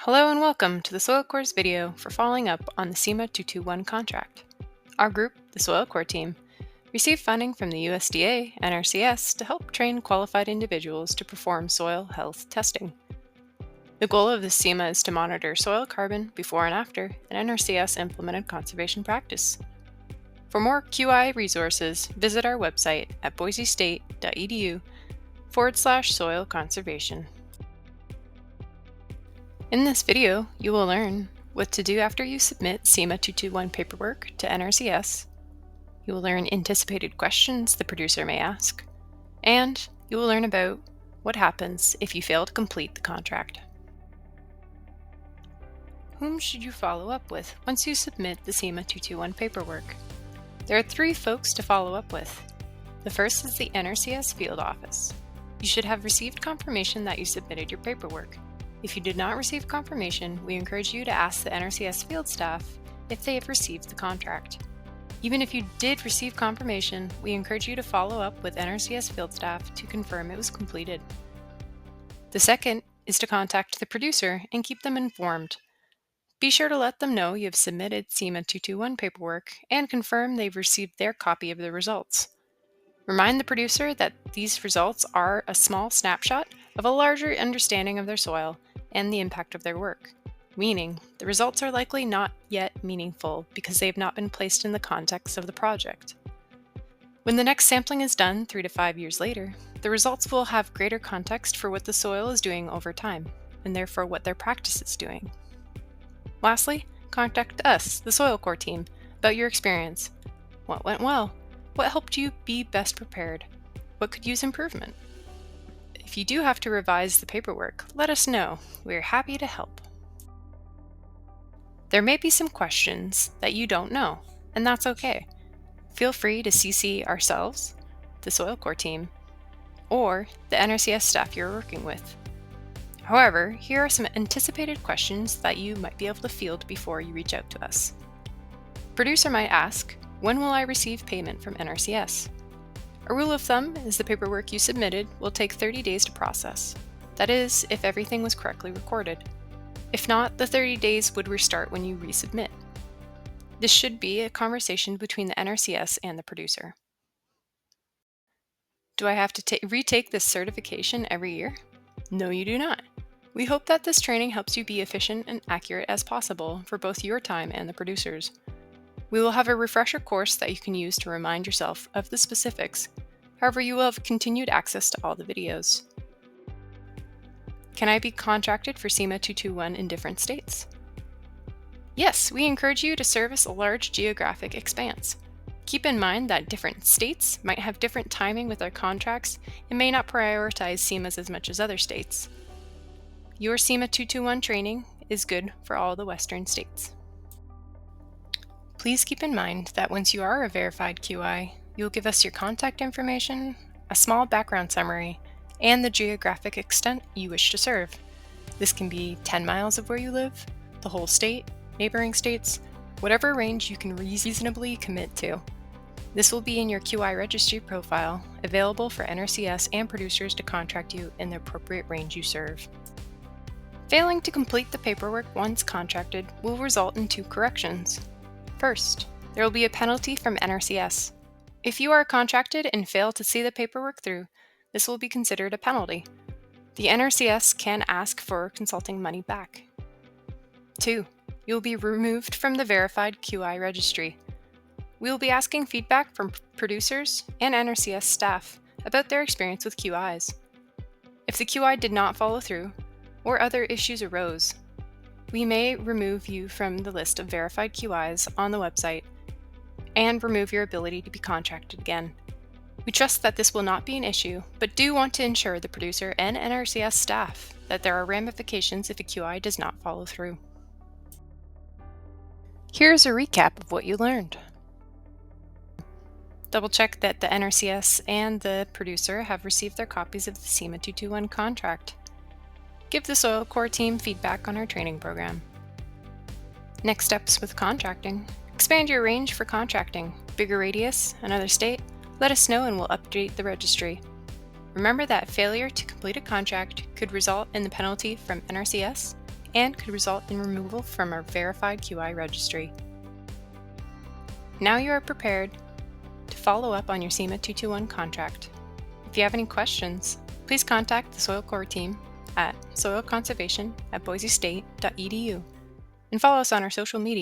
Hello and welcome to the Soil Corps video for following up on the CEMA 221 contract. Our group, the Soil Corps team, received funding from the USDA and NRCS to help train qualified individuals to perform soil health testing. The goal of the CEMA is to monitor soil carbon before and after an NRCS implemented conservation practice. For more QI resources, visit our website at boisestate.edu/soil conservation. In this video, you will learn what to do after you submit CEMA 221 paperwork to NRCS. You will learn anticipated questions the producer may ask, and you will learn about what happens if you fail to complete the contract. Whom should you follow up with once you submit the CEMA 221 paperwork? There are 3 folks to follow up with. The first is the NRCS field office. You should have received confirmation that you submitted your paperwork. If you did not receive confirmation, we encourage you to ask the NRCS field staff if they have received the contract. Even if you did receive confirmation, we encourage you to follow up with NRCS field staff to confirm it was completed. The second is to contact the producer and keep them informed. Be sure to let them know you have submitted CEMA 221 paperwork and confirm they've received their copy of the results. Remind the producer that these results are a small snapshot of a larger understanding of their soil and the impact of their work, meaning the results are likely not yet meaningful because they have not been placed in the context of the project. When the next sampling is done 3 to 5 years later, the results will have greater context for what the soil is doing over time, and therefore what their practice is doing. Lastly, contact us, the Soil Corps team, about your experience. What went well? What helped you be best prepared? What could use improvement? If you do have to revise the paperwork, let us know. We are happy to help. There may be some questions that you don't know, and that's okay. Feel free to CC ourselves, the Soil Corps team, or the NRCS staff you're working with. However, here are some anticipated questions that you might be able to field before you reach out to us. Producer might ask, when will I receive payment from NRCS? A rule of thumb is the paperwork you submitted will take 30 days to process. That is, if everything was correctly recorded. If not, the 30 days would restart when you resubmit. This should be a conversation between the NRCS and the producer. Do I have to retake this certification every year? No, you do not. We hope that this training helps you be efficient and accurate as possible for both your time and the producer's. We will have a refresher course that you can use to remind yourself of the specifics. However, you will have continued access to all the videos. Can I be contracted for CEMA 221 in different states? Yes, we encourage you to service a large geographic expanse. Keep in mind that different states might have different timing with their contracts and may not prioritize CEMAs as much as other states. Your CEMA 221 training is good for all the Western states. Please keep in mind that once you are a verified QI, you'll give us your contact information, a small background summary, and the geographic extent you wish to serve. This can be 10 miles of where you live, the whole state, neighboring states, whatever range you can reasonably commit to. This will be in your QI registry profile, available for NRCS and producers to contract you in the appropriate range you serve. Failing to complete the paperwork once contracted will result in 2 corrections. First, there will be a penalty from NRCS. If you are contracted and fail to see the paperwork through, this will be considered a penalty. The NRCS can ask for consulting money back. 2, you will be removed from the verified QI registry. We will be asking feedback from producers and NRCS staff about their experience with QIs. If the QI did not follow through, or other issues arose, we may remove you from the list of verified QIs on the website and remove your ability to be contracted again. We trust that this will not be an issue, but do want to ensure the producer and NRCS staff that there are ramifications if a QI does not follow through. Here's a recap of what you learned. Double check that the NRCS and the producer have received their copies of the CEMA 221 contract. Give the Soil Corps team feedback on our training program. Next steps with contracting. Expand your range for contracting. Bigger radius, another state? Let us know and we'll update the registry. Remember that failure to complete a contract could result in the penalty from NRCS and could result in removal from our verified QI registry. Now you are prepared to follow up on your CEMA 221 contract. If you have any questions, please contact the Soil Core team at soilconservation@boisestate.edu and follow us on our social media